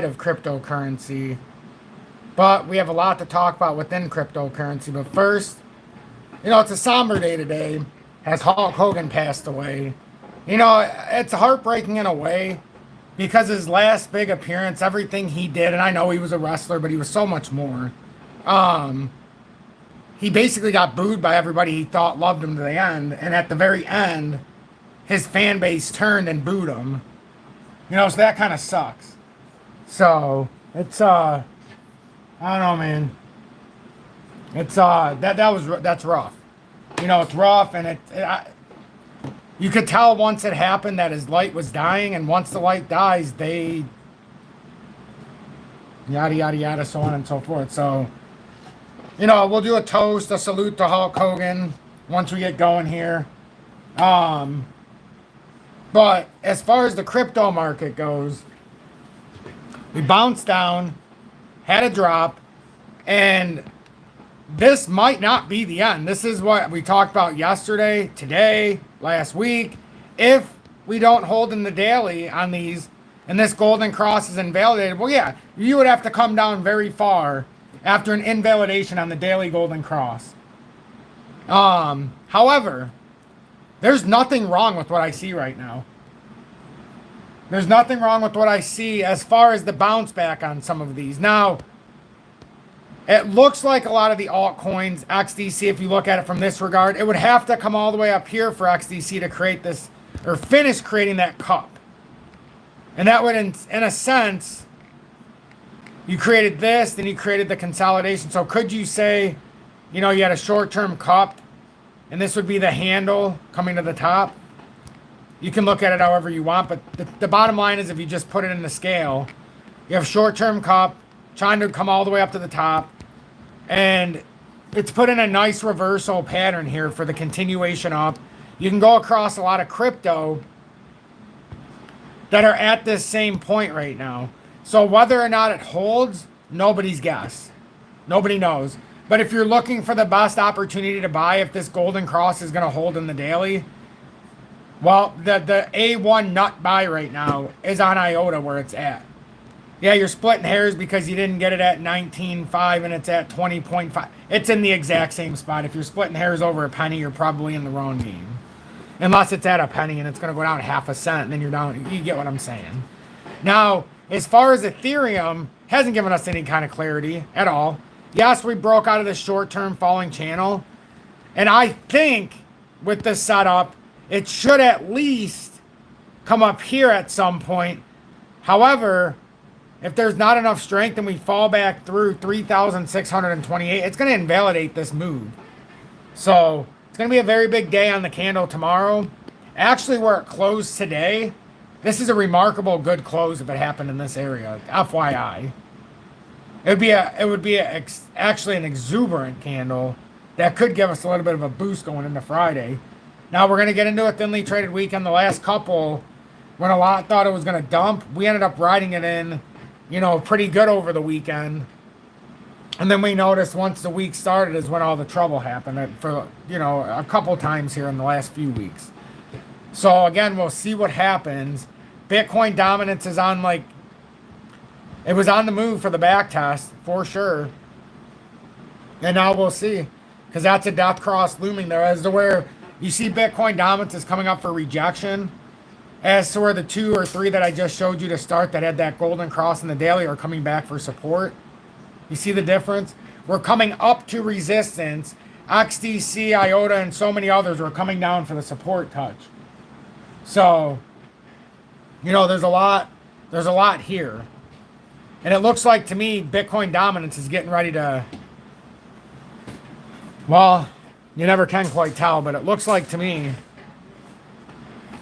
of cryptocurrency, but we have a lot to talk about within cryptocurrency. But first, it's a somber day today as Hulk Hogan passed away. It's heartbreaking in a way because his last big appearance, everything he did, and I know he was a wrestler, but he was so much more. He basically got booed by everybody he thought loved him to the end, and at the very end, his fan base turned and booed him. So that kind of sucks. So it's I don't know, man. It's that's rough. It's rough, and you could tell once it happened that his light was dying, and once the light dies, they yada yada yada, so on and so forth. So, we'll do a toast, a salute to Hulk Hogan once we get going here. But as far as the crypto market goes, we bounced down, had a drop, and this might not be the end. This is what we talked about yesterday, today, last week. If we don't hold in the daily on these, and this golden cross is invalidated, well, yeah, you would have to come down very far after an invalidation on the daily golden cross. However, there's nothing wrong with what I see right now. There's nothing wrong with what I see as far as the bounce back on some of these. Now, it looks like a lot of the altcoins, XDC, if you look at it from this regard, it would have to come all the way up here for XDC to create this, or finish creating that cup. And that would, in a sense, you created this, then you created the consolidation. So could you say, you had a short-term cup, and this would be the handle coming to the top? You can look at it however you want, but the bottom line is if you just put it in the scale, you have short-term cup, trying to come all the way up to the top, and it's put in a nice reversal pattern here for the continuation up. You can go across a lot of crypto that are at this same point right now. So whether or not it holds, nobody's guess. Nobody knows. But if you're looking for the best opportunity to buy, if this golden cross is going to hold in the daily, well, the A1 nut buy right now is on IOTA where it's at. Yeah, you're splitting hairs because you didn't get it at 19.5 and it's at 20.5. It's in the exact same spot. If you're splitting hairs over a penny, you're probably in the wrong game. Unless it's at a penny and it's going to go down half a cent, and then you're down. You get what I'm saying. Now, as far as Ethereum, hasn't given us any kind of clarity at all. Yes, we broke out of the short-term falling channel. And I think with this setup, it should at least come up here at some point. However, if there's not enough strength and we fall back through 3,628, it's going to invalidate this move. So it's going to be a very big day on the candle tomorrow. Actually, where it closed today, this is a remarkable good close if it happened in this area. FYI. It would be actually an exuberant candle that could give us a little bit of a boost going into Friday. Now we're going to get into a thinly traded weekend. The last couple, when a lot thought it was going to dump, we ended up riding it in, pretty good over the weekend. And then we noticed once the week started is when all the trouble happened for, a couple times here in the last few weeks. So again, we'll see what happens. Bitcoin dominance is on it was on the move for the back test for sure. And now we'll see, because that's a death cross looming there as to where you see Bitcoin dominance is coming up for rejection. As to where the 2 or 3 that I just showed you to start that had that golden cross in the daily are coming back for support. You see the difference? We're coming up to resistance. XDC, IOTA, and so many others are coming down for the support touch. So, there's a lot here. And it looks like to me, Bitcoin dominance is getting ready to, well, you never can quite tell, but it looks like to me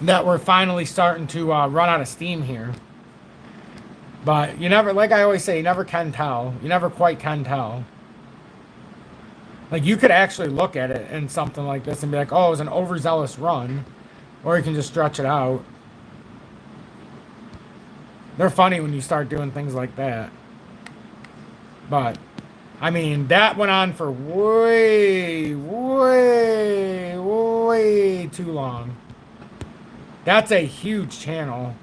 that we're finally starting to run out of steam here. But you never, like I always say, you never can tell. You never quite can tell. Like, you could actually look at it in something like this and be like, oh, it was an overzealous run. Or you can just stretch it out. They're funny when you start doing things like that. But, I mean, that went on for way too long. That's a huge channel.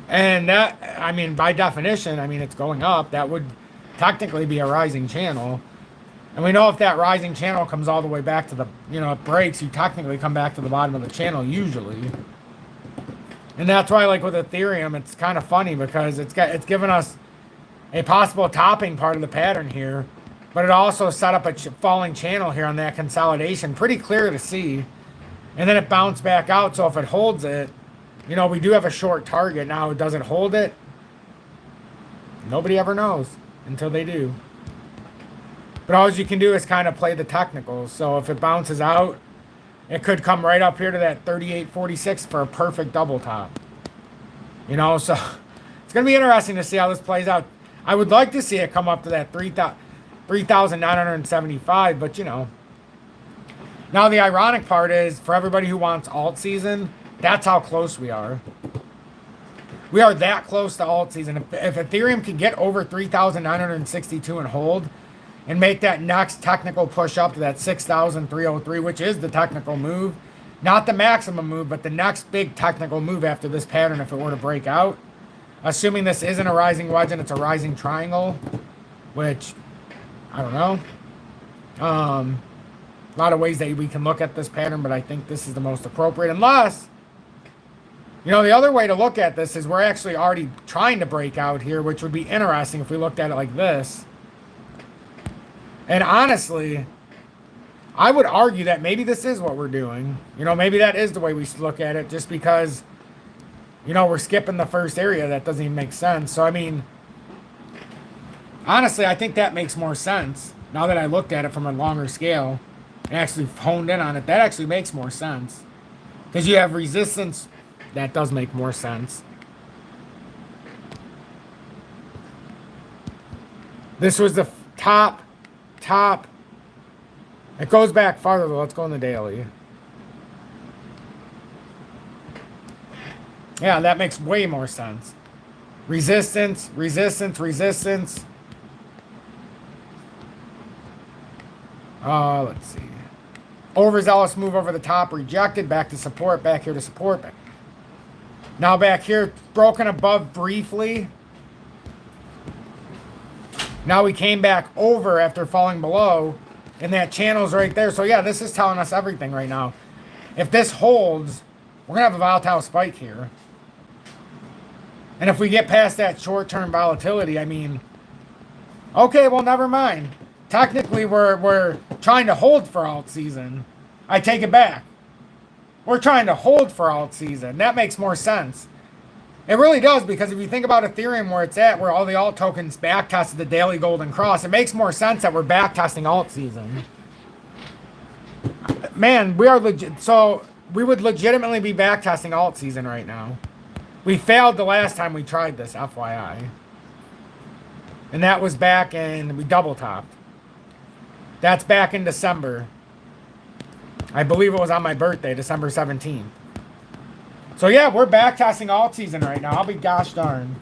And that, I mean, by definition, I mean, it's going up. That would technically be a rising channel. And we know if that rising channel comes all the way back to the, you know, it breaks, you technically come back to the bottom of the channel usually. And that's why, like with Ethereum, it's kind of funny because it's given us a possible topping part of the pattern here, but it also set up a falling channel here on that consolidation, pretty clear to see. And then it bounced back out. So if it holds it, you know, we do have a short target. Now, does it hold it? Nobody ever knows until they do. But all you can do is kind of play the technicals. So if it bounces out, it could come right up here to that 38.46 for a perfect double top. You know, so it's going to be interesting to see how this plays out. I would like to see it come up to that 3,975, but you know. Now the ironic part is, for everybody who wants alt season, that's how close we are. We are that close to alt season. If Ethereum can get over 3,962 and hold, and make that next technical push up to that 6,303, which is the technical move. Not the maximum move, but the next big technical move after this pattern if it were to break out. Assuming this isn't a rising wedge and it's a rising triangle, which, I don't know. A lot of ways that we can look at this pattern, but I think this is the most appropriate. Unless, you know, the other way to look at this is we're actually already trying to break out here, which would be interesting if we looked at it like this. And honestly, I would argue that maybe this is what we're doing. You know, maybe that is the way we look at it, just because, you know, we're skipping the first area. That doesn't even make sense. So, I mean, honestly, I think that makes more sense. Now that I looked at it from a longer scale and actually honed in on it, that actually makes more sense. Because you have resistance. That does make more sense. This was the top. It goes back farther though. Let's go in the daily. Yeah, that makes way more sense. Resistance. Let's see. Overzealous move over the top, rejected, back to support, back here to support. Now back here, broken above briefly. Now we came back over after falling below, and that channel's right there. So yeah, this is telling us everything right now. If this holds, we're going to have a volatile spike here. And if we get past that short-term volatility, I mean, okay, well, never mind. Technically, we're trying to hold for alt season. I take it back. We're trying to hold for alt season. That makes more sense. It really does, because if you think about Ethereum where it's at, where all the alt tokens backtested the daily golden cross, it makes more sense that we're backtesting alt season. Man, we are legit. So we would legitimately be backtesting alt season right now. We failed the last time we tried this, FYI. And that was back in, we double topped. That's back in December. I believe it was on my birthday, December 17th. So yeah, we're backtesting alt season right now. I'll be gosh darn.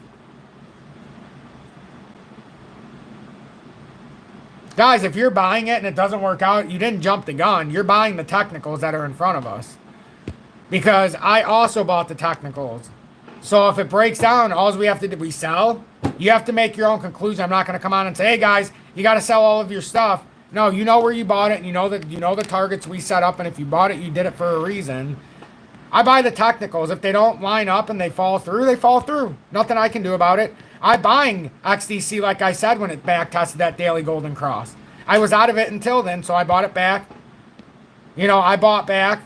Guys, if you're buying it and it doesn't work out, you didn't jump the gun. You're buying the technicals that are in front of us. Because I also bought the technicals. So if it breaks down, all we have to do, we sell. You have to make your own conclusion. I'm not going to come on and say, hey guys, you got to sell all of your stuff. No, you know where you bought it, and you know the targets we set up, and if you bought it, you did it for a reason. I buy the technicals. If they don't line up and they fall through, they fall through. Nothing I can do about it. I'm buying XDC, like I said, when it back tested that daily golden cross. I was out of it until then, so I bought it back. You know, I bought back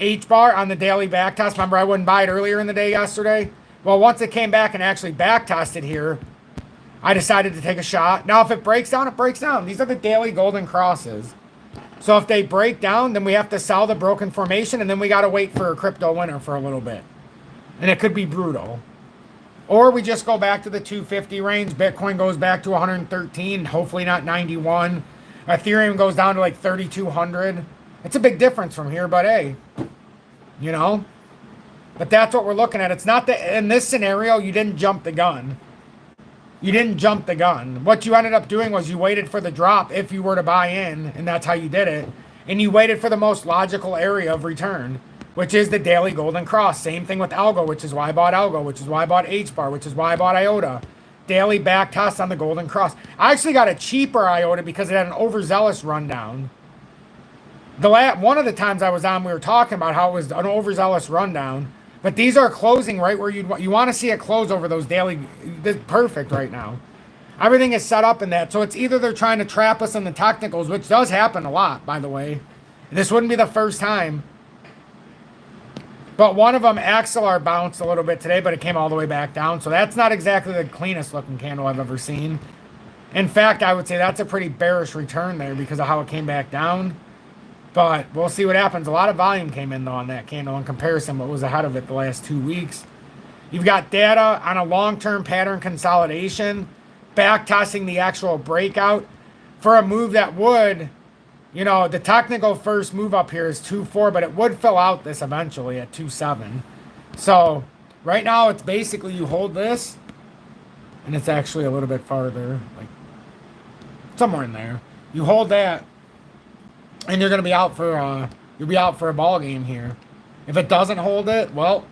H-bar on the daily back test. Remember, I wouldn't buy it earlier in the day yesterday? Well, once it came back and actually back tested here, I decided to take a shot. Now, if it breaks down, it breaks down. These are the daily golden crosses. So if they break down, then we have to sell the broken formation, and then we got to wait for a crypto winner for a little bit. And it could be brutal. Or we just go back to the 250 range. Bitcoin goes back to 113, hopefully not 91. Ethereum goes down to like 3,200. It's a big difference from here, but hey, you know. But that's what we're looking at. It's not that in this scenario, you didn't jump the gun. You didn't jump the gun. What you ended up doing was you waited for the drop if you were to buy in, and that's how you did it. And you waited for the most logical area of return, which is the daily golden cross. Same thing with Algo, which is why I bought Algo, which is why I bought H-bar, which is why I bought IOTA. Daily back test on the golden cross. I actually got a cheaper IOTA because it had an overzealous rundown. One of the times I was on, we were talking about how it was an overzealous rundown. But these are closing right where you want to see it close over those daily. This is perfect right now. Everything is set up in that. So it's either they're trying to trap us in the technicals, which does happen a lot, by the way. This wouldn't be the first time. But one of them, XLR, bounced a little bit today, but it came all the way back down. So that's not exactly the cleanest looking candle I've ever seen. In fact, I would say that's a pretty bearish return there because of how it came back down. But we'll see what happens. A lot of volume came in, though, on that candle in comparison what was ahead of it the last 2 weeks. You've got data on a long-term pattern consolidation, back testing the actual breakout for a move that would, you know, the technical first move up here is 2.4, but it would fill out this eventually at 2.7. So right now it's basically you hold this, and it's actually a little bit farther, like somewhere in there. You hold that, and you're gonna be out for you'll be out for a ball game here. If it doesn't hold it, well,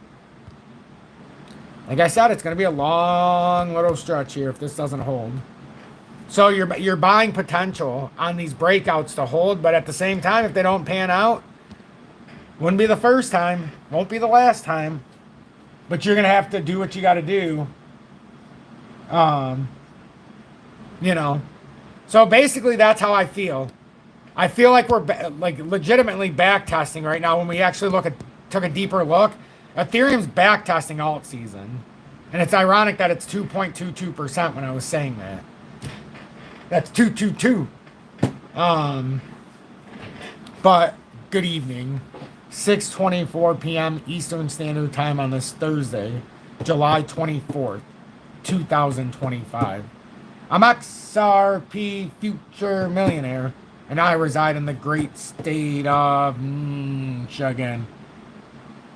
like I said, it's gonna be a long little stretch here if this doesn't hold. So you're buying potential on these breakouts to hold, but at the same time, if they don't pan out, wouldn't be the first time, won't be the last time, but you're gonna have to do what you got to do. You know, so basically that's how I feel. I feel like we're like legitimately back testing right now. When we actually took a deeper look, Ethereum's back testing alt season, and it's ironic that it's 2.22% when I was saying that. That's 222. But good evening. 6:24 p.m. Eastern Standard Time on this Thursday, July 24th, 2025. I'm XRP Future Millionaire, and I reside in the great state of Michigan.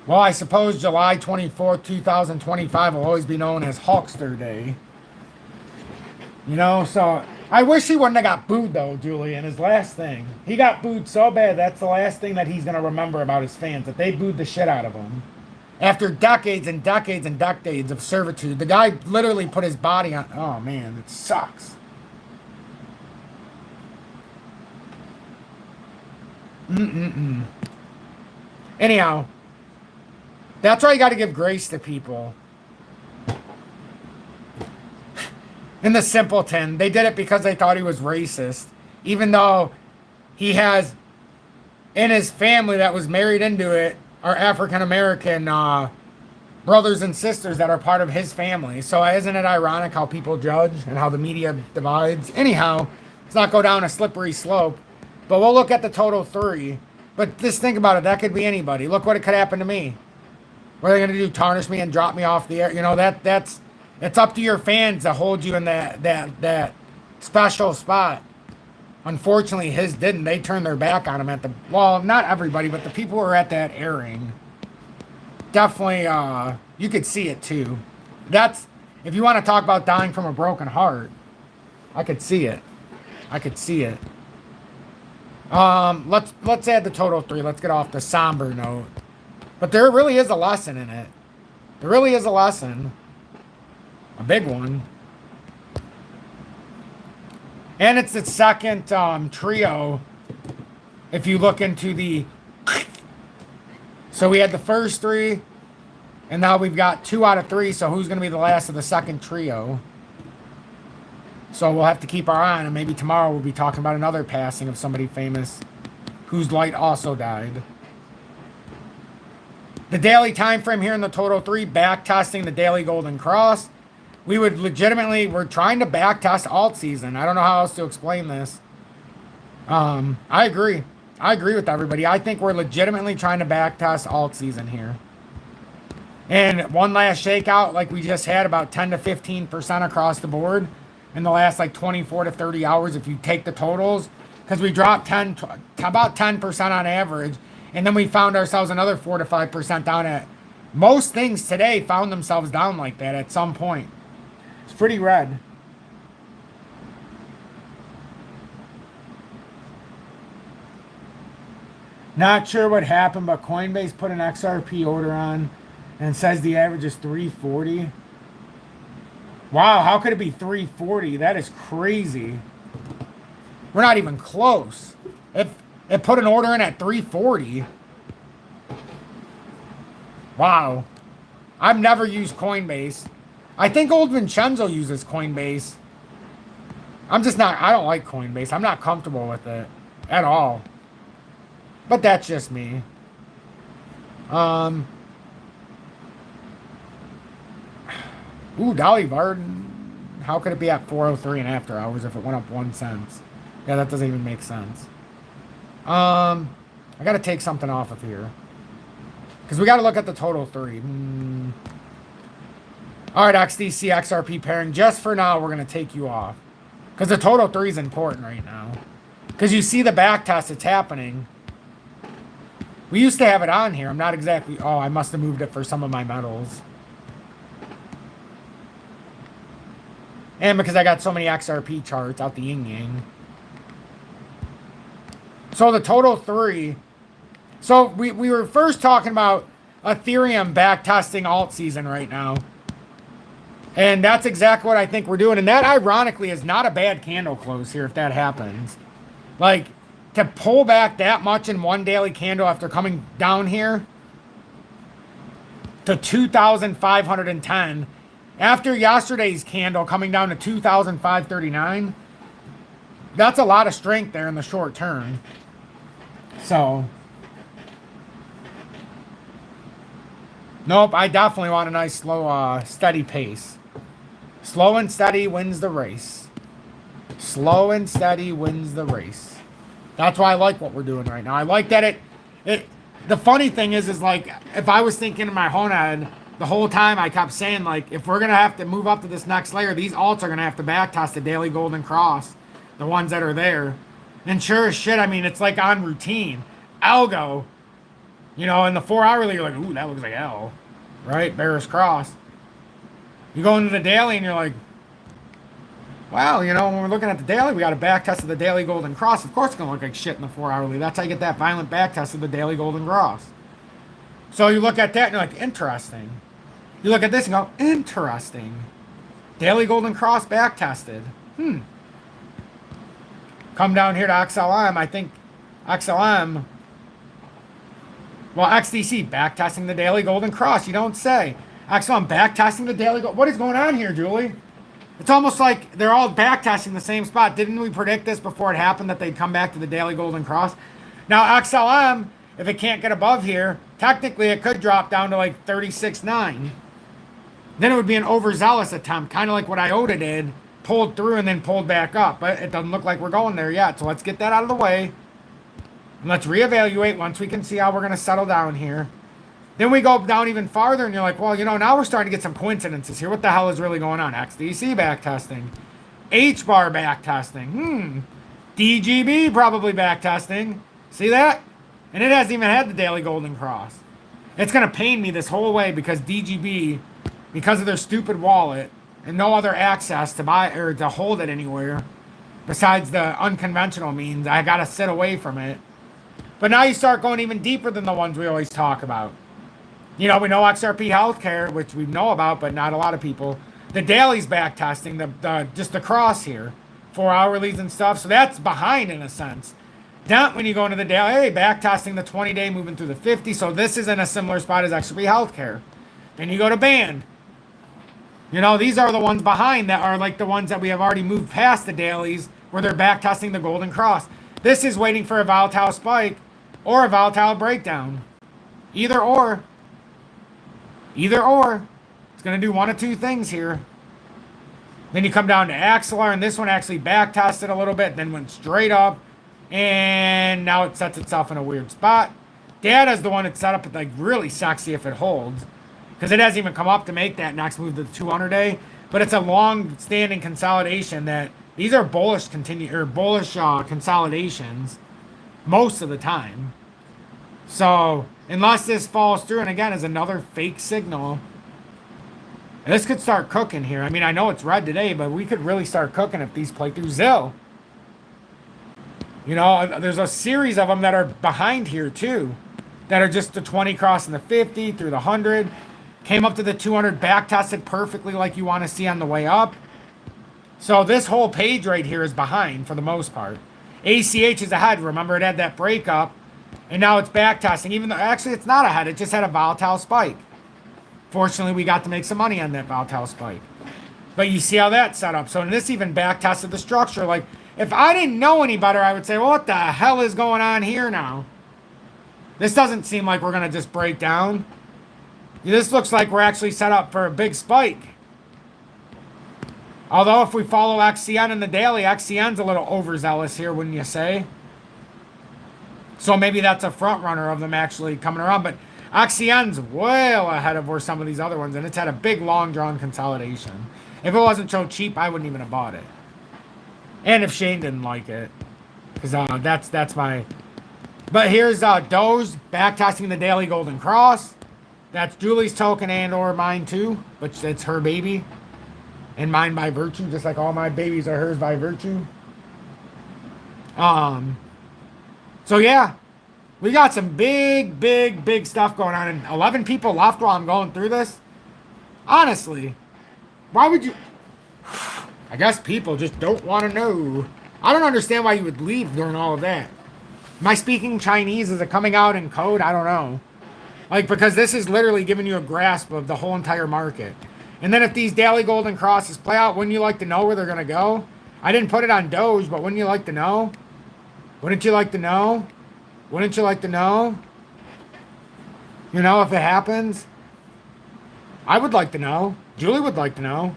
Well, I suppose July 24th, 2025 will always be known as Hulkster Day. You know, so I wish he wouldn't have got booed, though, Julian, his last thing. He got booed so bad, that's the last thing that he's going to remember about his fans, that they booed the shit out of him. After decades and decades and decades of servitude, the guy literally put his body on... Oh, man, it sucks. Anyhow, that's why you got to give grace to people. And the simpleton, they did it because they thought he was racist, even though he has in his family that was married into it are African American brothers and sisters that are part of his family. So isn't it ironic how people judge and how the media divides? Anyhow, let's not go down a slippery slope, but we'll look at the total 3. But just think about it, that could be anybody. Look what it could happen to me. What are they going to do? Tarnish me and drop me off the air? You know, that's it's up to your fans to hold you in that special spot. Unfortunately, his didn't. They turned their back on him at the... Well, not everybody, but the people who were at that airing. Definitely, you could see it too. That's... If you want to talk about dying from a broken heart, I could see it. I could see it. Let's add the total 3. Let's get off the somber note. But there really is a lesson in it. There really is a lesson. A big one. And it's the second trio. If you look into the... So we had the first 3. And now we've got 2 out of 3. So who's going to be the last of the second trio? So we'll have to keep our eye on it. Maybe tomorrow we'll be talking about another passing of somebody famous whose light also died. The daily time frame here in the total 3, back testing the daily golden cross. We would legitimately, we're trying to back test alt season. I don't know how else to explain this. I agree. I agree with everybody. I think we're legitimately trying to back test alt season here. And one last shakeout like we just had, about 10 to 15% across the board in the last like 24 to 30 hours if you take the totals. Because we dropped about 10% on average. And then we found ourselves another 4 to 5% down at... Most things today found themselves down like that at some point. It's pretty red. Not sure what happened, but Coinbase put an XRP order on and says the average is 340. Wow, how could it be 340? That is crazy. We're not even close. It put an order in at 340. Wow. I've never used Coinbase. I think old Vincenzo uses Coinbase. I'm just not, I don't like Coinbase. I'm not comfortable with it at all. But that's just me. Ooh, Dolly Varden. How could it be at 403 and after hours if it went up 1 cent? Yeah, that doesn't even make sense. I got to take something off of here. Because we got to look at the total three. All right, XDC, XRP pairing. Just for now, we're going to take you off. Because the total three is important right now. Because you see the back test, it's happening. We used to have it on here. I'm not exactly... Oh, I must have moved it for some of my metals. And because I got so many XRP charts out the yin-yang. So the total three... So we were first talking about Ethereum back-testing alt season right now. And that's exactly what I think we're doing. And that, ironically, is not a bad candle close here if that happens. Like, to pull back that much in one daily candle after coming down here to 2,510 after yesterday's candle coming down to 2,539, that's a lot of strength there in the short term. So, nope, I definitely want a nice, slow, steady pace. Slow and steady wins the race. Slow and steady wins the race. That's why I like what we're doing right now. I like that the funny thing is like, if I was thinking in my own head, the whole time I kept saying, like, if we're going to have to move up to this next layer, these alts are going to have to backtest the daily golden cross, the ones that are there. And sure as shit, I mean, it's like on routine. Algo, you know, in the 4 hourly, you're like, ooh, that looks like L, right? Bearish cross. You go into the daily and you're like, well, you know, when we're looking at the daily, we got a back test of the daily golden cross. Of course it's going to look like shit in the 4 hourly. That's how you get that violent back test of the daily golden cross. So you look at that and you're like, interesting. You look at this and go, interesting. Daily golden cross back tested. Come down here to XLM. I think XLM, well, XDC back testing the daily golden cross. You don't say. XLM back testing the daily golden. What is going on here, Julie? It's almost like they're all back-testing the same spot. Didn't we predict this before it happened that they'd come back to the daily golden cross? Now, XLM, if it can't get above here, technically it could drop down to like 36.9. Then it would be an overzealous attempt, kind of like what IOTA did, pulled through and then pulled back up. But it doesn't look like we're going there yet. So let's get that out of the way. And let's reevaluate once we can see how we're going to settle down here. Then we go down even farther, and you're like, well, you know, now we're starting to get some coincidences here. What the hell is really going on? XDC backtesting. H-bar backtesting. DGB probably backtesting. See that? And it hasn't even had the daily golden cross. It's going to pain me this whole way because DGB, because of their stupid wallet and no other access to buy or to hold it anywhere besides the unconventional means, I got to sit away from it. But now you start going even deeper than the ones we always talk about. You know, we know XRP Healthcare, which we know about, but not a lot of people. The daily's back testing, just the cross here, 4 hourlies and stuff. So that's behind in a sense. Then when you go into the daily, hey, back testing the 20-day, moving through the 50. So this is in a similar spot as XRP Healthcare. Then you go to band. You know, these are the ones behind that are like the ones that we have already moved past the dailies where they're back testing the golden cross. This is waiting for a volatile spike or a volatile breakdown. Either or. Either or. It's going to do one of two things here. Then you come down to Axelar, and this one actually back tested a little bit, then went straight up, and now it sets itself in a weird spot. Data's the one that's set up like really sexy if it holds, because it hasn't even come up to make that next move to the 200-day. But it's a long-standing consolidation that these are bullish consolidations most of the time. So unless this falls through, and again is another fake signal, this could start cooking here. I mean, I know it's red today, but we could really start cooking if these play through. ZIL. You know, there's a series of them that are behind here too, that are just the 20 crossing the 50 through the 100. Came up to the 200, back tested perfectly like you want to see on the way up. So this whole page right here is behind for the most part. ACH is ahead. Remember, it had that breakup, and now it's back testing. Even though actually it's not ahead, it just had a volatile spike. Fortunately, we got to make some money on that volatile spike. But you see how that's set up. So this even back tested the structure. Like, if I didn't know any better, I would say, well, what the hell is going on here now? This doesn't seem like we're going to just break down. This looks like we're actually set up for a big spike. Although if we follow XCN in the daily, XCN's a little overzealous here, wouldn't you say? So maybe that's a front runner of them actually coming around. But XCN's well ahead of where some of these other ones, and it's had a big, long-drawn consolidation. If it wasn't so cheap, I wouldn't even have bought it. And if Shane didn't like it. Because that's my... But here's Doge backtesting the daily golden cross. That's Julie's token and or mine too. But it's her baby. And mine by virtue, just like all my babies are hers by virtue. So yeah, we got some big stuff going on, and 11 people left while I'm going through this. Honestly, why would you? I guess people just don't want to know. I don't understand why you would leave during all of that. Am I speaking Chinese? Is it coming out in code? I don't know. Like, because this is literally giving you a grasp of the whole entire market. And then if these daily golden crosses play out, wouldn't you like to know where they're going to go? I didn't put it on Doge, but wouldn't you like to know? Wouldn't you like to know? Wouldn't you like to know? You know, if it happens? I would like to know. Julie would like to know.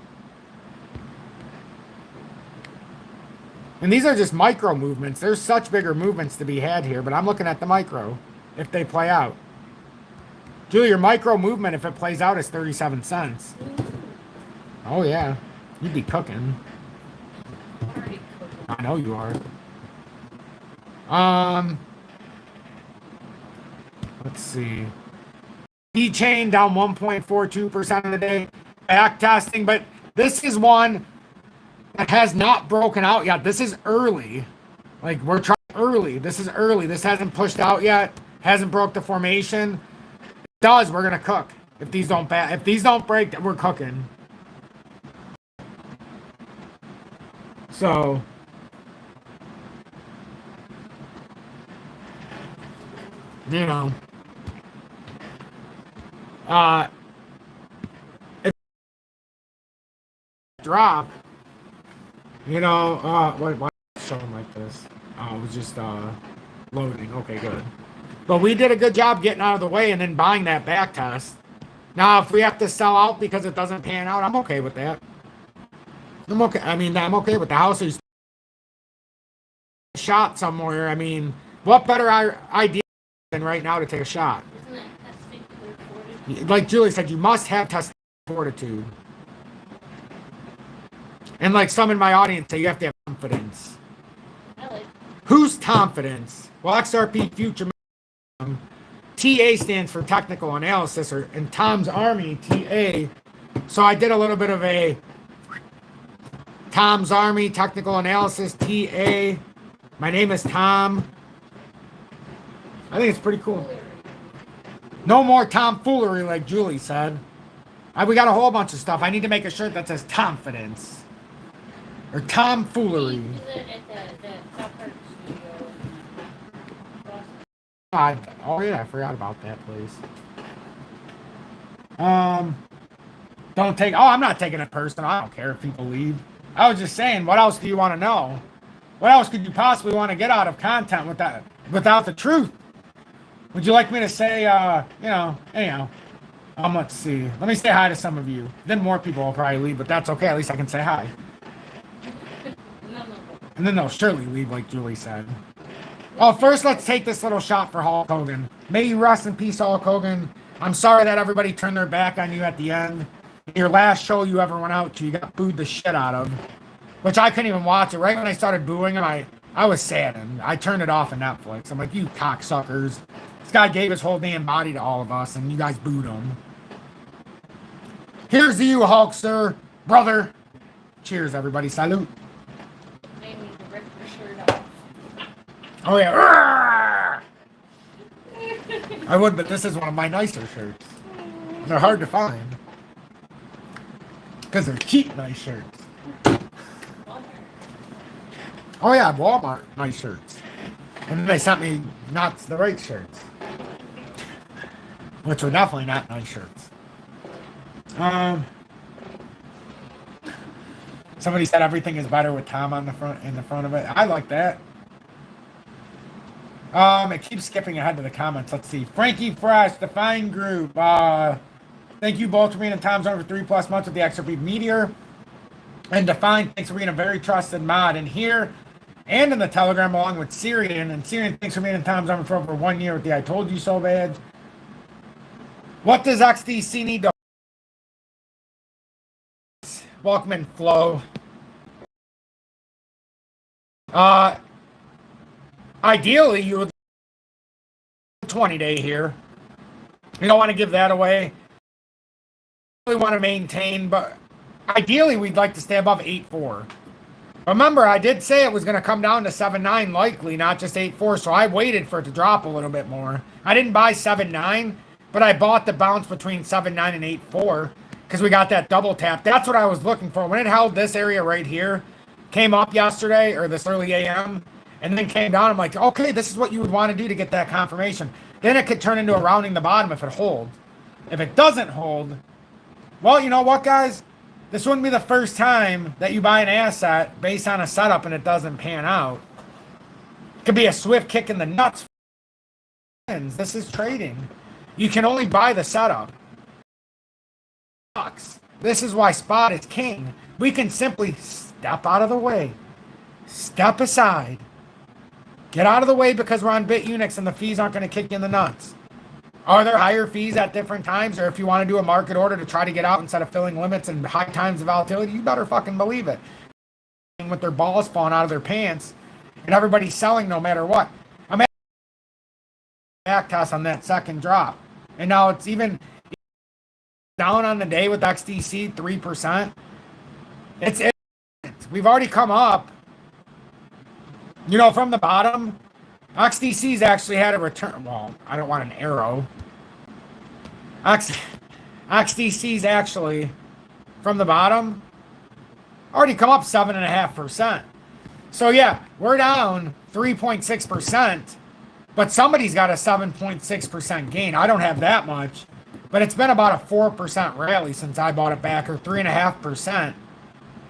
And these are just micro movements. There's such bigger movements to be had here, but I'm looking at the micro, if they play out. Julie, your micro movement, if it plays out, is 37 cents. Oh, yeah. You'd be cooking. I know you are. Let's see. E-chain down 1.42% of the day. Back testing, but this is one that has not broken out yet. This is early. Like, we're trying early. This is early. This hasn't pushed out yet. Hasn't broke the formation. Does, we're gonna cook. If these don't break, we're cooking. So you know, if drop, you know, why showing like this? Oh, it was just loading. Okay, good. But we did a good job getting out of the way and then buying that back test. Now, if we have to sell out because it doesn't pan out, I'm okay with that. I'm okay. I mean, I'm okay with the house. Who's shot somewhere. I mean, what better idea than right now to take a shot? Isn't that testing fortitude? Like Julie said, you must have testing fortitude. And like some in my audience say, you have to have confidence. Really? Whose confidence? Well, XRP Future. TA stands for technical analysis, or in Tom's Army, TA. So I did a little bit of a Tom's Army technical analysis, TA. My name is Tom. I think it's pretty cool. No more tomfoolery, like Julie said. We got a whole bunch of stuff. I need to make a shirt that says confidence. Or tomfoolery. Oh yeah, I forgot about that place. Don't take. Oh, I'm not taking it personal. I don't care if people leave. I was just saying, what else do you want to know? What else could you possibly want to get out of content without the truth? Would you like me to say, you know, anyhow? Let's see. Let me say hi to some of you. Then more people will probably leave, but that's okay. At least I can say hi. And then they'll surely leave, like Julie said. Oh, first let's take this little shot for Hulk Hogan. May you rest in peace, Hulk Hogan. I'm sorry that everybody turned their back on you at the end. Your last show you ever went out to, you got booed the shit out of. Which I couldn't even watch it. Right when I started booing him, I was saddened. I turned it off of Netflix. I'm like, you cocksuckers. This guy gave his whole damn body to all of us, and you guys booed him. Here's to you, Hulk, sir. Brother. Cheers, everybody. Salute. Oh yeah. I would, but this is one of my nicer shirts. They're hard to find. Because they're cheap nice shirts. Oh yeah, Walmart nice shirts. And then they sent me not the right shirts. Which were definitely not nice shirts. Somebody said everything is better with Tom on the front in the front of it. I like that. It keeps skipping ahead to the comments. Let's see. Frankie Fresh, the Fine Group. Thank you both for being in Tom's Zone for 3+ months with the XRP Meteor. And Define, thanks for being a very trusted mod in here and in the Telegram along with Syrian. And Syrian, thanks for being in Tom's Zone for over 1 year with the I Told You So badge. What does XDC need to... Welcome in, Flo. Ideally, you would 20-day here. You don't want to give that away. We want to maintain, but ideally, we'd like to stay above 8.4. Remember, I did say it was going to come down to 7.9 likely, not just 8.4, so I waited for it to drop a little bit more. I didn't buy 7.9, but I bought the bounce between 7.9 and 8.4 because we got that double tap. That's what I was looking for. When it held this area right here, came up yesterday or this early AM, and then came down, I'm like, okay, this is what you would want to do to get that confirmation. Then it could turn into a rounding the bottom if it holds. If it doesn't hold, well, you know what, guys? This wouldn't be the first time that you buy an asset based on a setup and it doesn't pan out. It could be a swift kick in the nuts. This is trading. You can only buy the setup. This is why spot is king. We can simply step out of the way. Step aside. Get out of the way because we're on BITUNIX and the fees aren't going to kick you in the nuts. Are there higher fees at different times? Or if you want to do a market order to try to get out instead of filling limits and high times of volatility, you better fucking believe it. With their balls falling out of their pants and everybody's selling no matter what. I'm at back toss on that second drop. And now it's even down on the day with XDC 3%. We've already come up. You know, from the bottom, XDC's actually had a return. Well, I don't want an arrow. XDC's actually, from the bottom, already come up 7.5%. So yeah, we're down 3.6%, but somebody's got a 7.6% gain. I don't have that much, but it's been about a 4% rally since I bought it back, or 3.5%.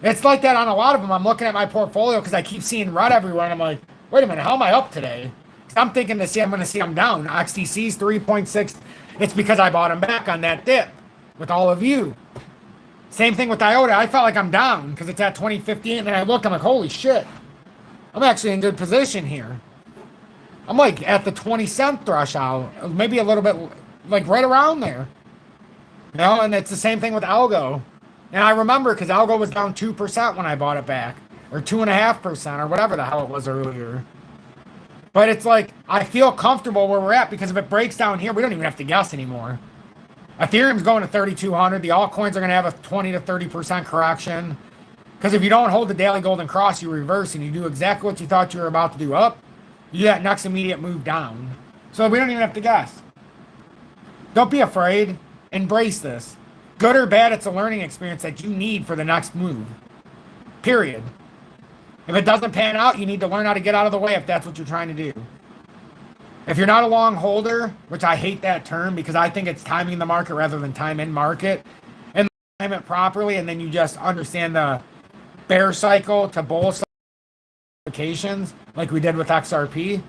It's like that on a lot of them. I'm looking at my portfolio because I keep seeing red everywhere, and I'm like, wait a minute, how am I up today? I'm thinking I'm going to see them down. XDC's 3.6. It's because I bought them back on that dip with all of you. Same thing with IOTA. I felt like I'm down because it's at 2015, and then I look, I'm like, holy shit. I'm actually in good position here. I'm like at the 20-cent threshold, maybe a little bit, like right around there. You know, and it's the same thing with Algo. And I remember because Algo was down 2% when I bought it back, or 2.5%, or whatever the hell it was earlier. But it's like, I feel comfortable where we're at because if it breaks down here, we don't even have to guess anymore. Ethereum's going to 3,200. The altcoins are going to have a 20 to 30% correction. Because if you don't hold the daily golden cross, you reverse and you do exactly what you thought you were about to do up, you get that next immediate move down. So we don't even have to guess. Don't be afraid. Embrace this. Good or bad, it's a learning experience that you need for the next move. Period. If it doesn't pan out, you need to learn how to get out of the way if that's what you're trying to do. If you're not a long holder, which I hate that term because I think it's timing the market rather than time in market, and time it properly, and then you just understand the bear cycle to bull cycle applications like we did with XRP.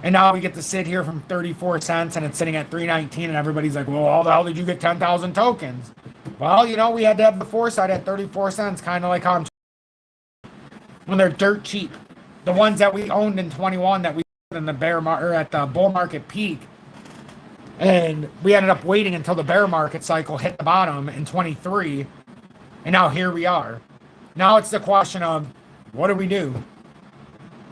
And now we get to sit here from 34 cents and it's sitting at 319 and everybody's like, well, how the hell did you get 10,000 tokens? Well, you know, we had to have the foresight at 34 cents, kind of like how I'm when they're dirt cheap. The ones that we owned in 21 that we in the bear market or at the bull market peak. And we ended up waiting until the bear market cycle hit the bottom in 23. And now here we are. Now it's the question of what do we do?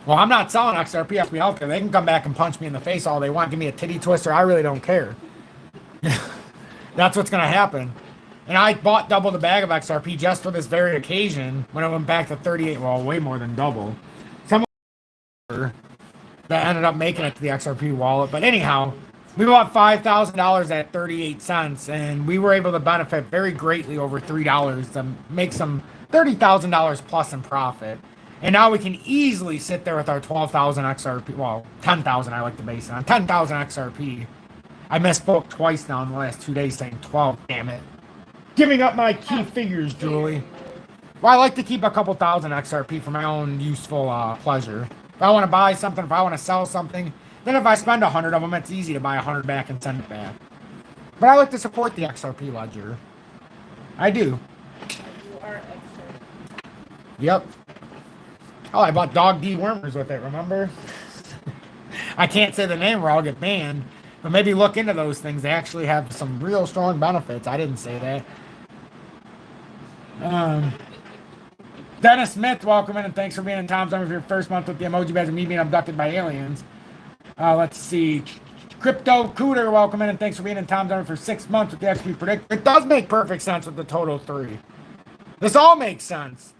Well, I'm not selling XRP XP out there. They can come back and punch me in the face all they want. Give me a titty twister. I really don't care. That's what's going to happen. And I bought double the bag of XRP just for this very occasion when it went back to 38. Well, way more than double. Some that ended up making it to the XRP wallet. But anyhow, we bought $5,000 at 38 cents, and we were able to benefit very greatly over $3 to make some $30,000 plus in profit. And now we can easily sit there with our 12,000 XRP. Well, 10,000, I like to base it on. 10,000 XRP. I misspoke twice now in the last 2 days saying 12, damn it. Giving up my key figures, Julie. Well, I like to keep a couple thousand XRP for my own useful pleasure. If I want to buy something, if I want to sell something, then if I spend 100 of them, it's easy to buy 100 back and send it back. But I like to support the XRP ledger. I do. You are XRP. Yep. Oh, I bought dog dewormers with it, remember? I can't say the name or I'll get banned. But maybe look into those things. They actually have some real strong benefits. I didn't say that. Dennis Smith, welcome in and thanks for being in Tom's Army for your first month with the emoji badge and me being abducted by aliens. Let's see. Crypto Cooter, welcome in and thanks for being in Tom's Army for 6 months with the XP Predict. It does make perfect sense with the total 3. This all makes sense.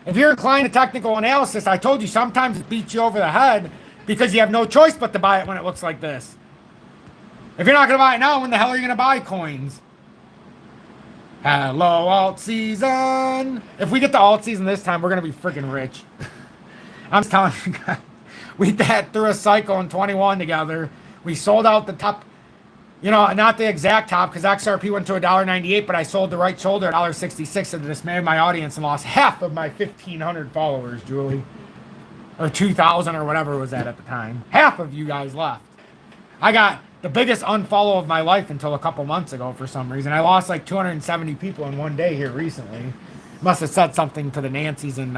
If you're inclined to technical analysis, I told you sometimes it beats you over the head because you have no choice but to buy it when it looks like this. If you're not going to buy it now, when the hell are you going to buy coins? Hello, alt season. If we get the alt season this time, we're going to be freaking rich. I'm telling you guys. We had through a cycle in 21 together. We sold out the top, you know, not the exact top because XRP went to $1.98, but I sold the right shoulder at $1.66 to the dismay of my audience and lost half of my 1,500 followers, Julie. Or 2,000 or whatever it was at the time. Half of you guys left. I got the biggest unfollow of my life until a couple months ago for some reason. I lost like 270 people in one day here recently. Must have said something to the Nancys and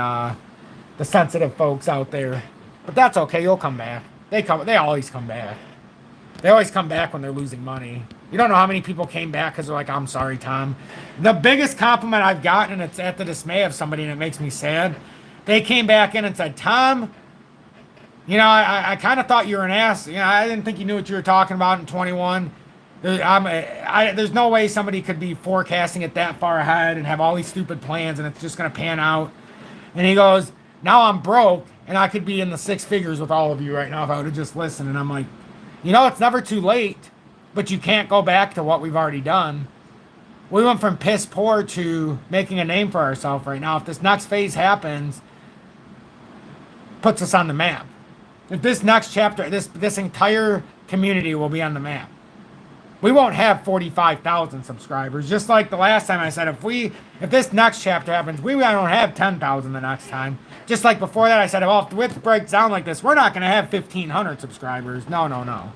the sensitive folks out there. But that's okay. You'll come back. They always come back. They always come back when they're losing money. You don't know how many people came back because they're like, I'm sorry, Tom. The biggest compliment I've gotten, and it's at the dismay of somebody, and it makes me sad. They came back in and said, Tom, you know, I kind of thought you were an ass. You know, I didn't think you knew what you were talking about in 21. There's no way somebody could be forecasting it that far ahead and have all these stupid plans and it's just going to pan out. And he goes, now I'm broke and I could be in the 6 figures with all of you right now if I would have just listened. And I'm like, you know, it's never too late, but you can't go back to what we've already done. We went from piss poor to making a name for ourselves right now. If this next phase happens, puts us on the map. If this next chapter, this entire community will be on the map. We won't have 45,000 subscribers. Just like the last time I said, if this next chapter happens, we don't have 10,000 the next time. Just like before that, I said, well, if width breaks down like this, we're not going to have 1,500 subscribers. No.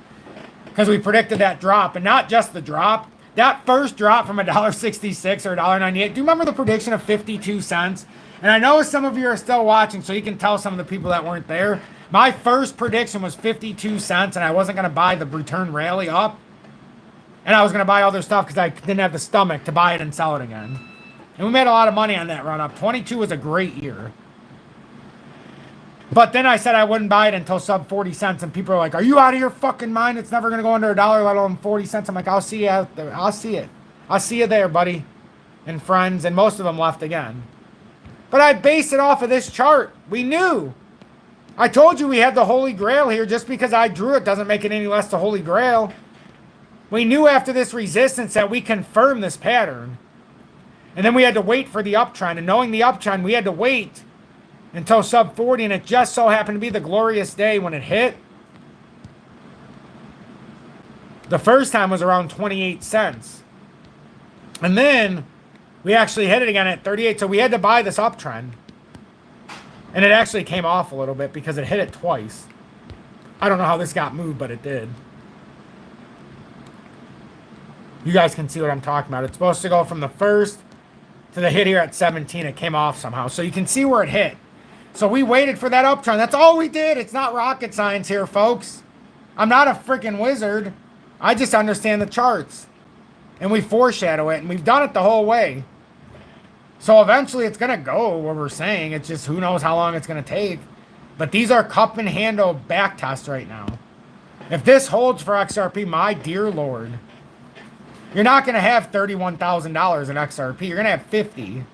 Because we predicted that drop, and not just the drop. That first drop from $1.66 or $1.98. Do you remember the prediction of 52 cents? And I know some of you are still watching, so you can tell some of the people that weren't there. My first prediction was 52 cents, and I wasn't going to buy the return rally up. And I was going to buy other stuff because I didn't have the stomach to buy it and sell it again. And we made a lot of money on that run up. 22 was a great year. But then I said I wouldn't buy it until sub 40 cents, and people are like, are you out of your fucking mind? It's never going to go under $1, let alone 40 cents. I'm like, I'll see you out there. I'll see it. I'll see you there, buddy. And friends, and most of them left again. But I based it off of this chart. We knew. I told you we had the Holy Grail here. Just because I drew it doesn't make it any less the Holy Grail. We knew after this resistance that we confirmed this pattern. And then we had to wait for the uptrend. And knowing the uptrend, we had to wait until sub 40. And it just so happened to be the glorious day when it hit. The first time was around 28 cents. And then we actually hit it again at 38. So we had to buy this uptrend. And it actually came off a little bit because it hit it twice. I don't know how this got moved, but it did. You guys can see what I'm talking about. It's supposed to go from the first to the hit here at 17. It came off somehow. So you can see where it hit. So we waited for that uptrend. That's all we did. It's not rocket science here, folks. I'm not a freaking wizard. I just understand the charts. And we foreshadow it. And we've done it the whole way. So eventually it's going to go where we're saying. It's just who knows how long it's going to take. But these are cup and handle back tests right now. If this holds for XRP, my dear Lord, you're not going to have $31,000 in XRP. You're going to have 50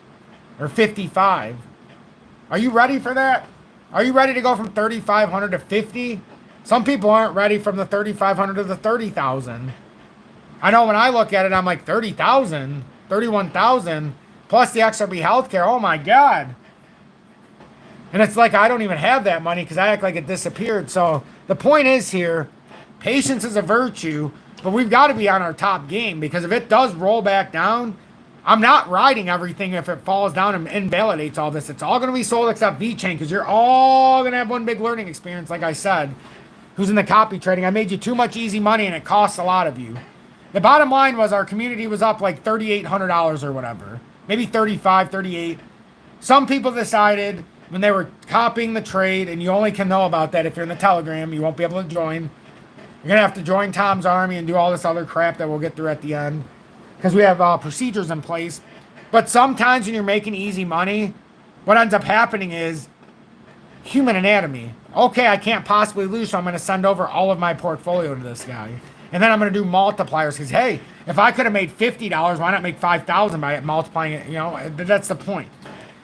or 55. Are you ready for that? Are you ready to go from 3,500 to 50? Some people aren't ready from the 3,500 to the 30,000. I know when I look at it, I'm like 30,000, 31,000, plus the XRP healthcare. Oh my God. And it's like, I don't even have that money because I act like it disappeared. So the point is here, patience is a virtue, but we've got to be on our top game, because if it does roll back down, I'm not riding everything if it falls down and invalidates all this. It's all going to be sold except VeChain, because you're all going to have one big learning experience, like I said. Who's in the copy trading? I made you too much easy money and it costs a lot of you. The bottom line was our community was up like $3,800 or whatever. Maybe 35, 38. Some people decided when they were copying the trade, and you only can know about that if you're in the Telegram. You won't be able to join. You're going to have to join Tom's army and do all this other crap that we'll get through at the end, because we have procedures in place. But sometimes when you're making easy money, what ends up happening is human anatomy. Okay, I can't possibly lose, so I'm going to send over all of my portfolio to this guy. And then I'm going to do multipliers, because, hey, if I could have made $50, why not make $5,000 by multiplying it? You know, that's the point.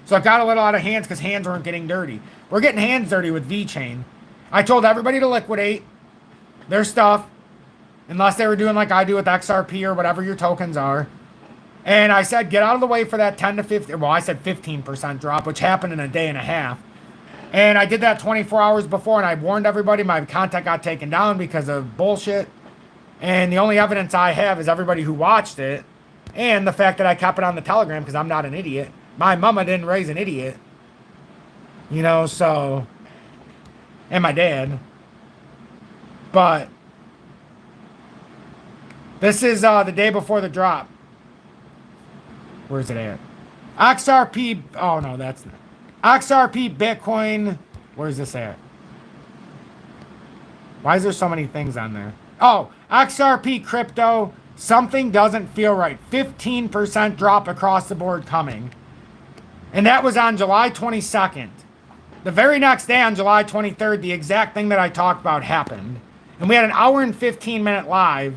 So it got a little out of hands because hands weren't getting dirty. We're getting hands dirty with VeChain. I told everybody to liquidate their stuff, unless they were doing like I do with XRP or whatever your tokens are. And I said, get out of the way for that 10 to 50, well, I said 15% drop, which happened in a day and a half. And I did that 24 hours before, and I warned everybody my content got taken down because of bullshit. And the only evidence I have is everybody who watched it, and the fact that I kept it on the Telegram because I'm not an idiot. My mama didn't raise an idiot. You know, so, and my dad. But this is the day before the drop. Where's it at? XRP, oh no, that's not. XRP Bitcoin, where's this at? Why is there so many things on there? Oh, XRP crypto, something doesn't feel right. 15% drop across the board coming. And that was on July 22nd. The very next day, on July 23rd, the exact thing that I talked about happened. And we had an hour and 15-minute live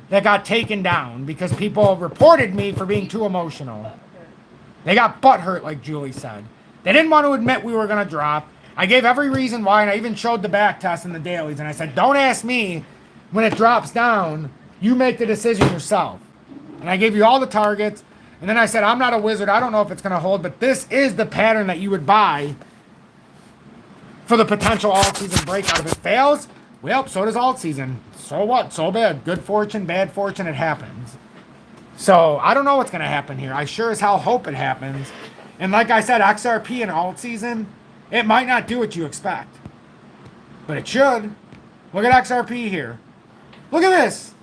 that got taken down because people reported me for being too emotional. They got butthurt, like Julie said. They didn't want to admit we were going to drop. I gave every reason why, and I even showed the back test in the dailies. And I said, don't ask me when it drops down. You make the decision yourself. And I gave you all the targets. And then I said, I'm not a wizard. I don't know if it's going to hold, but this is the pattern that you would buy for the potential all-season breakout. If it fails, well, so does all-season. So what? So bad. Good fortune, bad fortune, it happens. So I don't know what's going to happen here. I sure as hell hope it happens. And like I said, XRP in alt-season, it might not do what you expect. But it should. Look at XRP here. Look at this.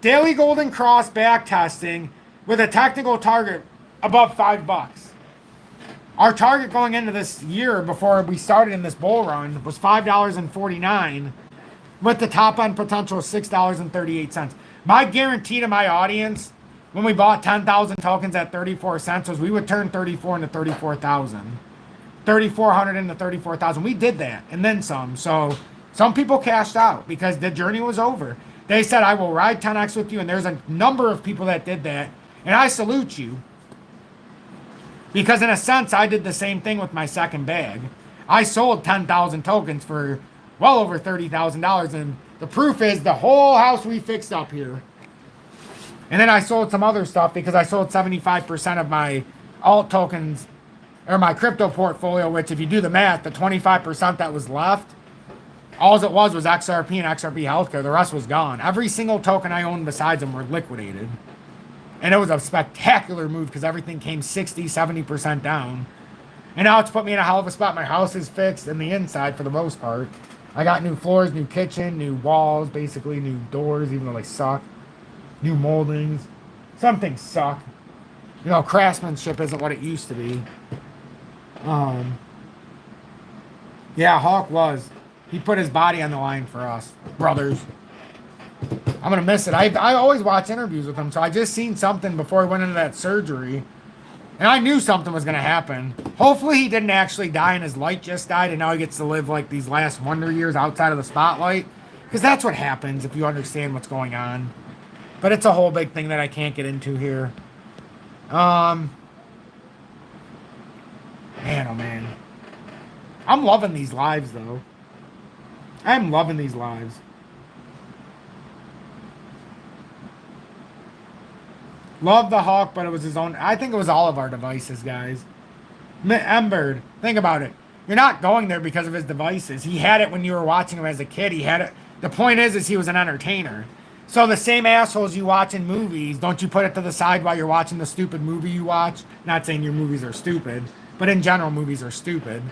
Daily golden cross back testing with a technical target above $5. Our target going into this year before we started in this bull run was $5.49 with the top end potential of $6.38. My guarantee to my audience when we bought 10,000 tokens at 34 cents was we would turn 34 into 34,000. 3,400 into 34,000. We did that and then some. So some people cashed out because the journey was over. They said, I will ride 10x with you. And there's a number of people that did that. And I salute you. Because in a sense, I did the same thing with my second bag. I sold 10,000 tokens for well over $30,000. And the proof is the whole house we fixed up here. And then I sold some other stuff because I sold 75% of my alt tokens or my crypto portfolio, which if you do the math, the 25% that was left, all it was XRP and XRP healthcare. The rest was gone. Every single token I owned besides them were liquidated. And it was a spectacular move because everything came 60, 70% down. And now it's put me in a hell of a spot. My house is fixed in the inside for the most part. I got new floors, new kitchen, new walls, basically new doors, even though they suck. New moldings. Some things suck. You know, craftsmanship isn't what it used to be. Yeah, Hawk was. He put his body on the line for us, brothers. I'm going to miss it. I always watch interviews with him, so I just seen something before he went into that surgery. And I knew something was going to happen. Hopefully he didn't actually die and his light just died and now he gets to live like these last wonder years outside of the spotlight. Because that's what happens if you understand what's going on. But it's a whole big thing that I can't get into here. Man, oh man. I'm loving these lives, though. I'm loving these lives. Love the Hawk, but it was his own. I think it was all of our devices, guys. Emberd, think about it. You're not going there because of his devices. He had it when you were watching him as a kid. He had it. The point is he was an entertainer. So the same assholes you watch in movies, don't you put it to the side while you're watching the stupid movie you watch? Not saying your movies are stupid, but in general, movies are stupid.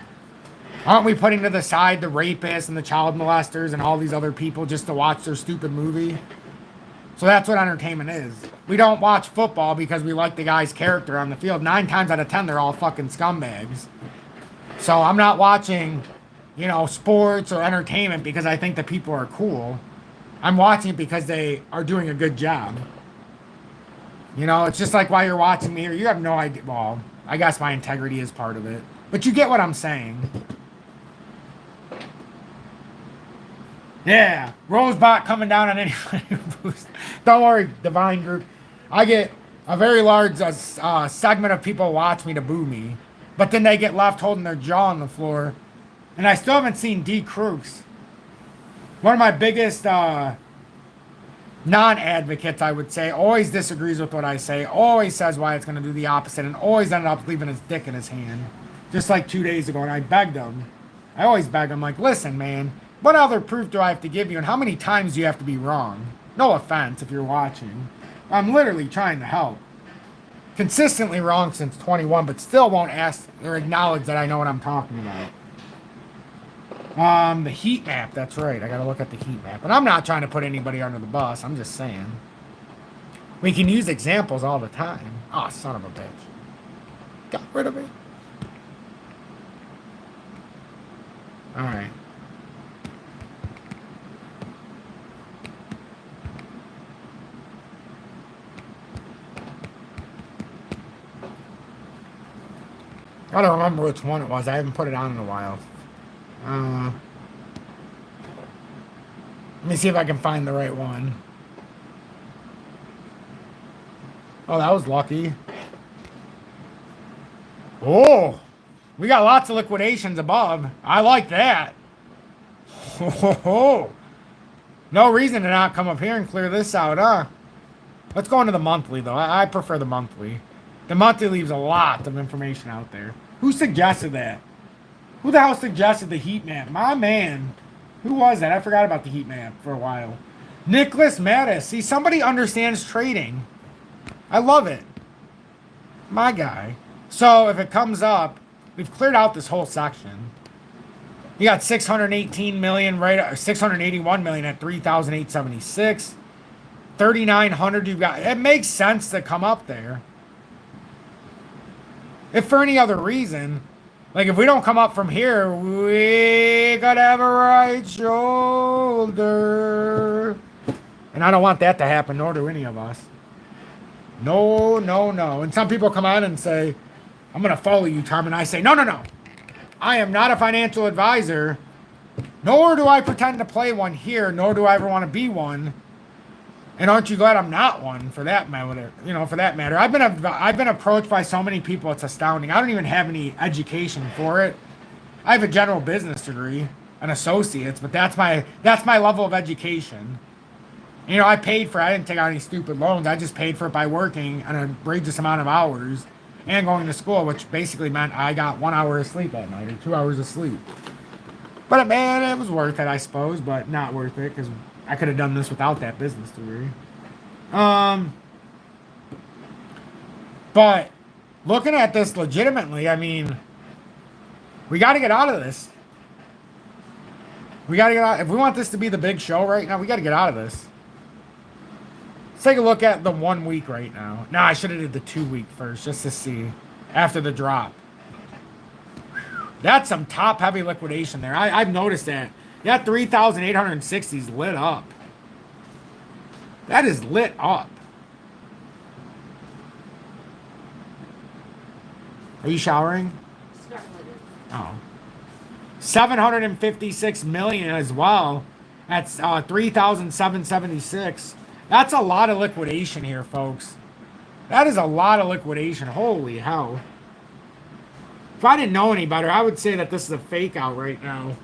Aren't we putting to the side the rapists and the child molesters and all these other people just to watch their stupid movie? So that's what entertainment is. We don't watch football because we like the guy's character on the field. 9 times out of 10, they're all fucking scumbags. So I'm not watching, you know, sports or entertainment because I think the people are cool. I'm watching it because they are doing a good job. You know, it's just like while you're watching me, you have no idea. Well, I guess my integrity is part of it. But you get what I'm saying. Yeah, Rosebot coming down on anybody who boosts. Don't worry, Divine Group. I get a very large segment of people watch me to boo me. But then they get left holding their jaw on the floor. And I still haven't seen D. Crooks. One of my biggest non-advocates, I would say, always disagrees with what I say, always says why it's going to do the opposite, and always ended up leaving his dick in his hand. Just like 2 days ago, and I begged him. I always beg him, like, listen, man, what other proof do I have to give you, and how many times do you have to be wrong? No offense if you're watching. I'm literally trying to help. Consistently wrong since 21, but still won't ask or acknowledge that I know what I'm talking about. The heat map, that's right. I gotta look at the heat map. And I'm not trying to put anybody under the bus. I'm just saying. We can use examples all the time. Oh, son of a bitch. Got rid of it. Alright. I don't remember which one it was. I haven't put it on in a while. Let me see if I can find the right one. Oh, that was lucky. Oh, we got lots of liquidations above. I like that. Oh, no reason to not come up here and clear this out, huh? Let's go into the monthly, though. I prefer the monthly. The monthly leaves a lot of information out there. Who suggested that? Who the hell suggested the heat map? My man. Who was that? I forgot about the heat map for a while. Nicholas Mattis. See, somebody understands trading. I love it. My guy. So if it comes up, we've cleared out this whole section. You got 618 million right, 681 million at 3,876. 3,900 you've got. It makes sense to come up there. If for any other reason, like if we don't come up from here, we gotta have a right shoulder. And I don't want that to happen, nor do any of us. No, no, no. And some people come on and say, I'm gonna follow you, Tom. And I say, no, no, no. I am not a financial advisor, nor do I pretend to play one here, nor do I ever want to be one. And aren't you glad I'm not one, for that matter? You know, for that matter, I've been approached by so many people. It's astounding. I don't even have any education for it. I have a general business degree, an associate's, but that's my level of education. You know, I didn't take out any stupid loans. I just paid for it by working an outrageous amount of hours and going to school, which basically meant I got 1 hour of sleep at night or 2 hours of sleep. But man, it was worth it, I suppose, but not worth it because I could have done this without that business degree. But looking at this legitimately, I mean, we got to get out of this. We got to get out. If we want this to be the big show right now, we got to get out of this. Let's take a look at the 1 week right now. No, I should have did the 2 week first just to see after the drop. That's some top heavy liquidation there. I've noticed that. That 3,860 is lit up. That is lit up. Are you showering? Oh. 756 million as well. That's 3,776. That's a lot of liquidation here, folks. That is a lot of liquidation. Holy hell. If I didn't know any better, I would say that this is a fake out right now.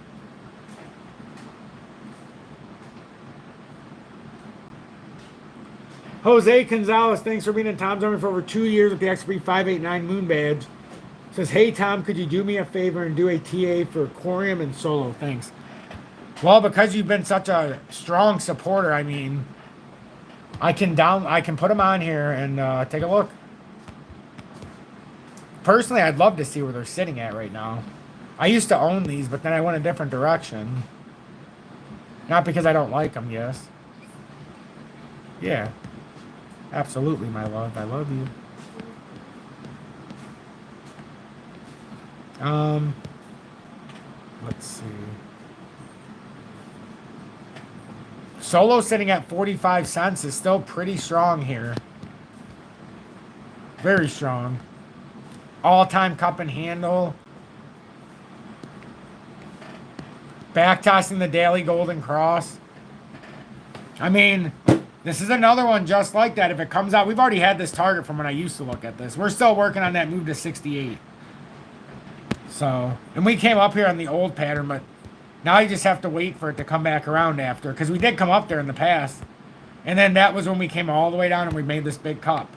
Jose Gonzalez, thanks for being in Tom's Army for over 2 years with the XRP 589 Moon Badge. Says, hey Tom, could you do me a favor and do a TA for Corium and Solo? Thanks. Well, because you've been such a strong supporter, I mean, I can put them on here and take a look. Personally, I'd love to see where they're sitting at right now. I used to own these, but then I went a different direction. Not because I don't like them, yes. Yeah. Absolutely, my love. I love you. Let's see. Solo sitting at 45 cents is still pretty strong here. Very strong. All-time cup and handle. Back tossing the daily golden cross. I mean, this is another one just like that. If it comes out, we've already had this target from when I used to look at this. We're still working on that move to 68. So, and we came up here on the old pattern, but now you just have to wait for it to come back around after. Because we did come up there in the past. And then that was when we came all the way down and we made this big cup.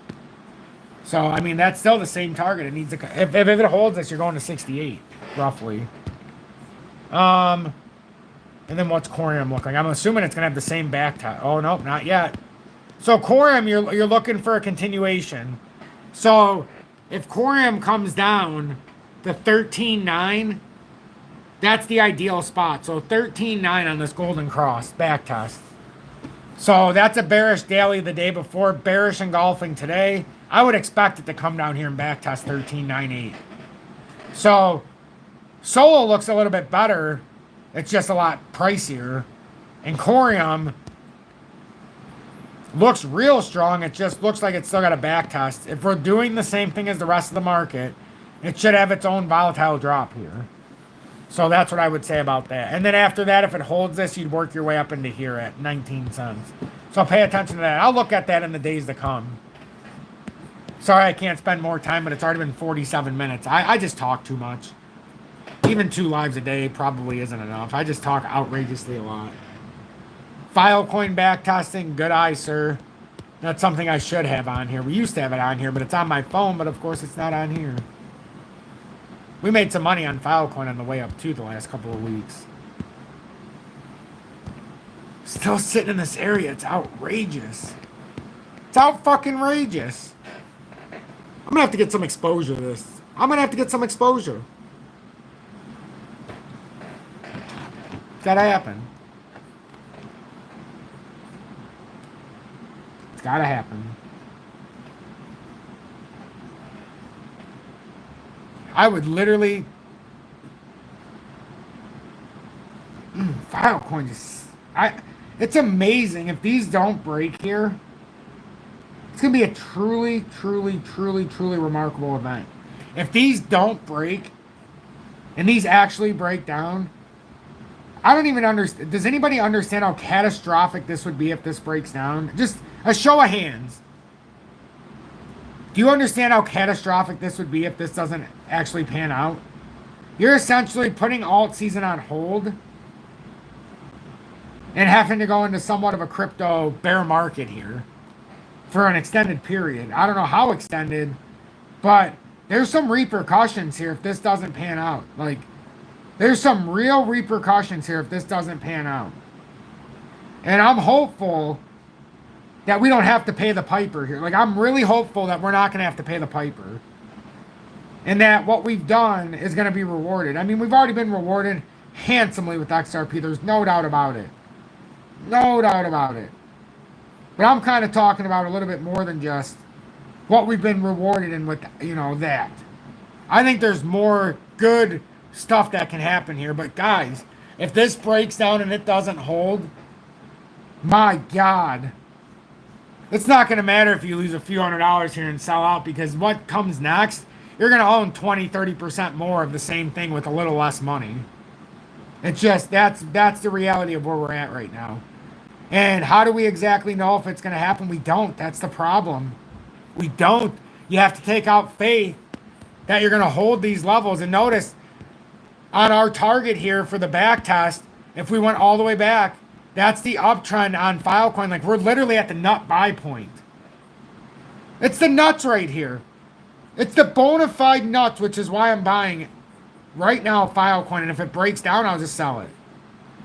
So, I mean, that's still the same target. It needs to, if it holds this, you're going to 68, roughly. And then what's Corium look like? I'm assuming it's going to have the same back tie. Oh, nope, not yet. So, Corium, you're looking for a continuation. So, if Corium comes down to 13.9, that's the ideal spot. So, 13.9 on this golden cross back test. So, that's a bearish daily the day before, bearish engulfing today. I would expect it to come down here and back test 13.98. So, Solo looks a little bit better. It's just a lot pricier. And Corium looks real strong. It just looks like it's still got a back test. If we're doing the same thing as the rest of the market, it should have its own volatile drop here. So that's what I would say about that. And then after that, if it holds this, you'd work your way up into here at 19 cents. So pay attention to that. I'll look at that in the days to come. Sorry I can't spend more time, but it's already been 47 minutes. I just talk too much. Even 2 lives a day probably isn't enough. I just talk outrageously a lot. Filecoin back testing, good eye, sir. That's something I should have on here. We used to have it on here, but it's on my phone, but of course it's not on here. We made some money on Filecoin on the way up too the last couple of weeks. Still sitting in this area. It's outrageous. It's out-fucking-rageous. I'm going to have to get some exposure to this. I'm going to have to get some exposure. It's got to happen. It's got to happen. I would literally... Filecoin just... It's amazing. If these don't break here, it's going to be a truly, truly, truly, truly remarkable event. If these don't break, and these actually break down, I don't even understand. Does anybody understand how catastrophic this would be if this breaks down? Just a show of hands. Do you understand how catastrophic this would be if this doesn't actually pan out? You're essentially putting alt season on hold and having to go into somewhat of a crypto bear market here for an extended period. I don't know how extended, but there's some repercussions here if this doesn't pan out. Like, there's some real repercussions here if this doesn't pan out. And I'm hopeful that we don't have to pay the piper here. Like, I'm really hopeful that we're not going to have to pay the piper. And that what we've done is going to be rewarded. I mean, we've already been rewarded handsomely with XRP. There's no doubt about it. No doubt about it. But I'm kind of talking about a little bit more than just what we've been rewarded in with, you know, that. I think there's more good stuff that can happen here. But guys, if this breaks down and it doesn't hold, my God, it's not going to matter if you lose a few $100s here and sell out, because what comes next, you're going to own 20-30% more of the same thing with a little less money. It's just, that's the reality of where we're at right now. And how do we exactly know if it's going to happen? We don't. That's the problem. We don't. You have to take out faith that you're going to hold these levels. And notice on our target here for the back test, if we went all the way back, that's the uptrend on Filecoin. Like, we're literally at the nut buy point. It's the nuts right here. It's the bona fide nuts, which is why I'm buying it right now, Filecoin. And if it breaks down, I'll just sell it.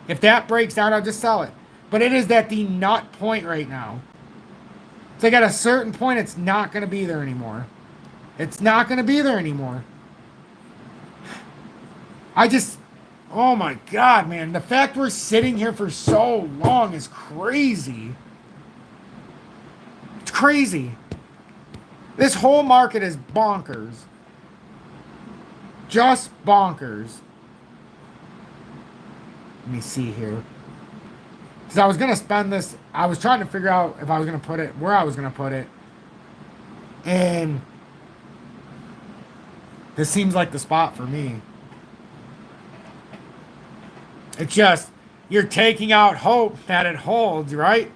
If that breaks down, I'll just sell it. But it is at the nut point right now. It's like at a certain point, it's not going to be there anymore. It's not going to be there anymore. Oh my God, man. The fact we're sitting here for so long is crazy. It's crazy. This whole market is bonkers. Just bonkers. Let me see here. Because I was going to spend this, I was trying to figure out if I was going to put it, where I was going to put it. And this seems like the spot for me. It's just, you're taking out hope that it holds, right?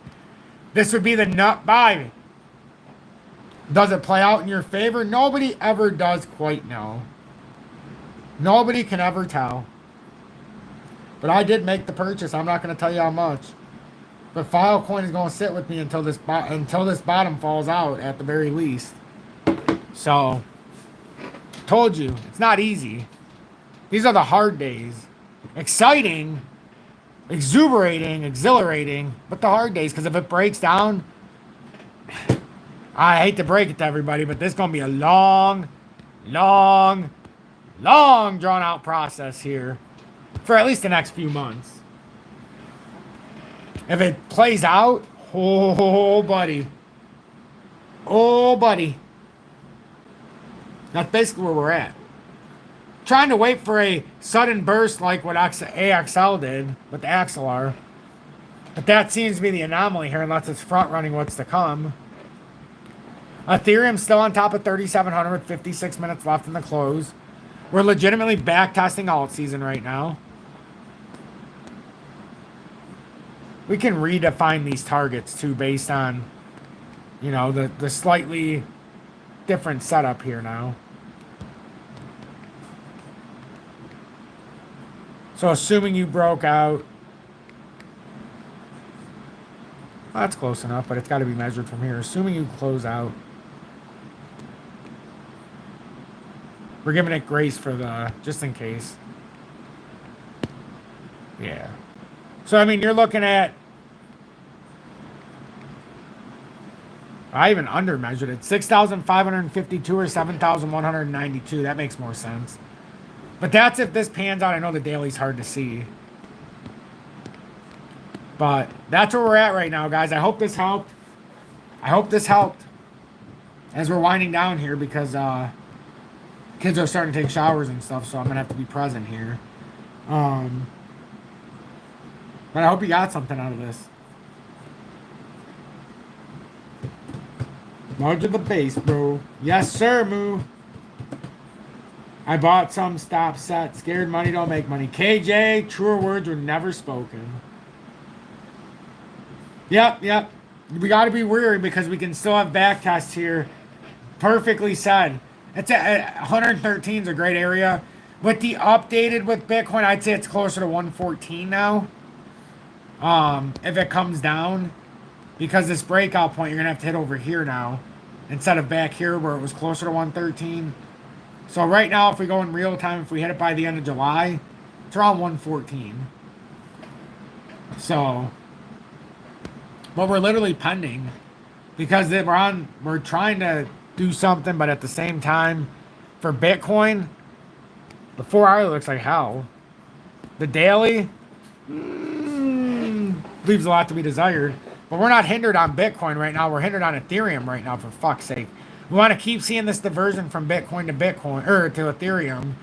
This would be the nut buy. Does it play out in your favor? Nobody ever does quite know. Nobody can ever tell. But I did make the purchase. I'm not going to tell you how much. But Filecoin is going to sit with me until this bottom falls out at the very least. So, told you, it's not easy. These are the hard days. Exciting, exuberating, exhilarating, but the hard days. Because if it breaks down, I hate to break it to everybody, but this is going to be a long, long, long drawn-out process here for at least the next few months. If it plays out, oh, buddy. Oh, buddy. That's basically where we're at. Trying to wait for a sudden burst like what AXL did with the XLR. But that seems to be the anomaly here unless it's front-running what's to come. Ethereum still on top of 3,700 with 56 minutes left in the close. We're legitimately back-testing alt season right now. We can redefine these targets too based on, you know, the slightly different setup here now. So assuming you broke out, well, that's close enough, but it's got to be measured from here. Assuming you close out, we're giving it grace for the, just in case. Yeah. So, I mean, you're looking at, I even under measured it, 6,552 or 7,192. That makes more sense. But that's if this pans out. I know the daily's hard to see. But that's where we're at right now, guys. I hope this helped. I hope this helped as we're winding down here because kids are starting to take showers and stuff, so I'm going to have to be present here. But I hope you got something out of this. Margin of the base, bro. Yes, sir, Moo. I bought some stop set. Scared money don't make money. KJ, truer words were never spoken. Yep. We got to be wary because we can still have back tests here. Perfectly said. It's 113 is a great area. With the updated with Bitcoin, I'd say it's closer to 114 now. If it comes down. Because this breakout point, you're going to have to hit over here now. Instead of back here where it was closer to 113. So right now, if we go in real time, if we hit it by the end of July, it's around 114. So, but we're literally pending because we're trying to do something, but at the same time, for Bitcoin, the 4 hour looks like hell. The daily leaves a lot to be desired. But we're not hindered on Bitcoin right now. We're hindered on Ethereum right now, for fuck's sake. We want to keep seeing this diversion from Bitcoin to Bitcoin, or to Ethereum.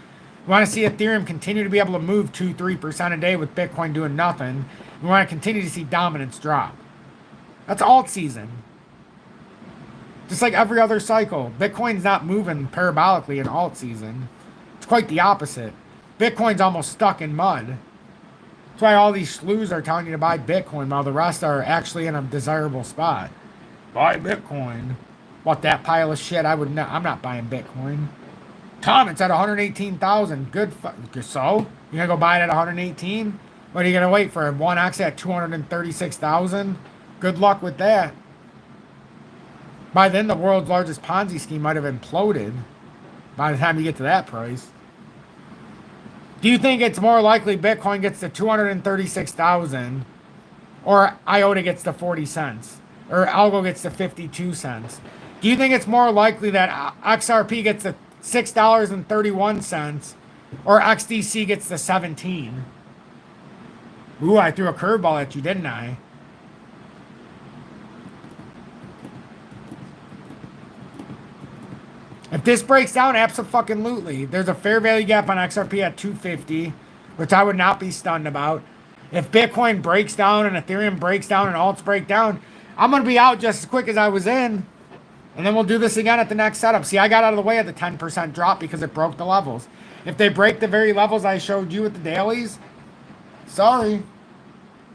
We want to see Ethereum continue to be able to move 2-3% a day with Bitcoin doing nothing. We want to continue to see dominance drop. That's alt season. Just like every other cycle. Bitcoin's not moving parabolically in alt season. It's quite the opposite. Bitcoin's almost stuck in mud. That's why all these schloos are telling you to buy Bitcoin while the rest are actually in a desirable spot. Buy Bitcoin. What, that pile of shit? I'm not buying Bitcoin. Tom, it's at 118,000. Good. So you gonna go buy it at 118? What are you gonna wait for? 1x at 236,000? Good luck with that. By then, the world's largest Ponzi scheme might have imploded. By the time you get to that price. Do you think it's more likely Bitcoin gets to 236,000, or IOTA gets to 40 cents, or Algo gets to 52 cents? Do you think it's more likely that XRP gets to $6.31, or XDC gets to 17? Ooh, I threw a curveball at you, didn't I? If this breaks down, abso-fucking-lutely. There's a fair value gap on XRP at 250, which I would not be stunned about. If Bitcoin breaks down and Ethereum breaks down and alts break down, I'm going to be out just as quick as I was in. And then we'll do this again at the next setup. See, I got out of the way of the 10% drop because it broke the levels. If they break the very levels I showed you with the dailies, sorry.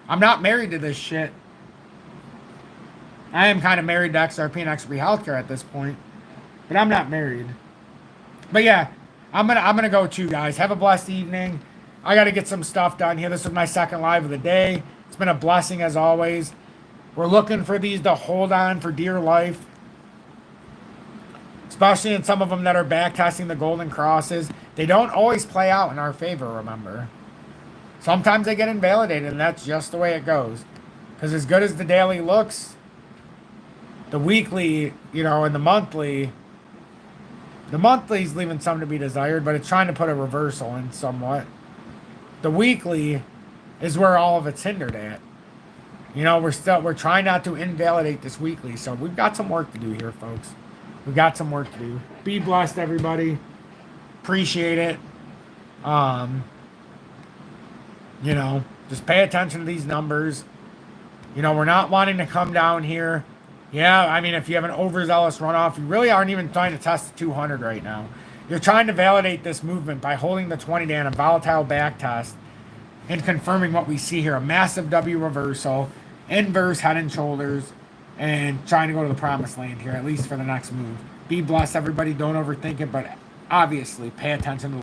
I'm not married to this shit. I am kind of married to XRP and XRP Healthcare at this point. But I'm not married. But yeah, I'm gonna go too, guys. Have a blessed evening. I gotta get some stuff done here. This was my second live of the day. It's been a blessing as always. We're looking for these to hold on for dear life. Especially in some of them that are back testing the golden crosses. They don't always play out in our favor, remember. Sometimes they get invalidated, and that's just the way it goes. Because as good as the daily looks, the weekly, and the monthly's leaving some to be desired, but it's trying to put a reversal in somewhat. The weekly is where all of it's hindered at. We're trying not to invalidate this weekly, so we've got some work to do here, folks. We've got some work to do. Be blessed, everybody. Appreciate it. Just pay attention to these numbers. We're not wanting to come down here. Yeah, I mean, if you have an overzealous runoff, you really aren't even trying to test the 200 right now. You're trying to validate this movement by holding the 20-day on a volatile back test and confirming what we see here. A massive W reversal, inverse head and shoulders, and trying to go to the promised land here, at least for the next move. Be blessed, everybody. Don't overthink it, but obviously pay attention to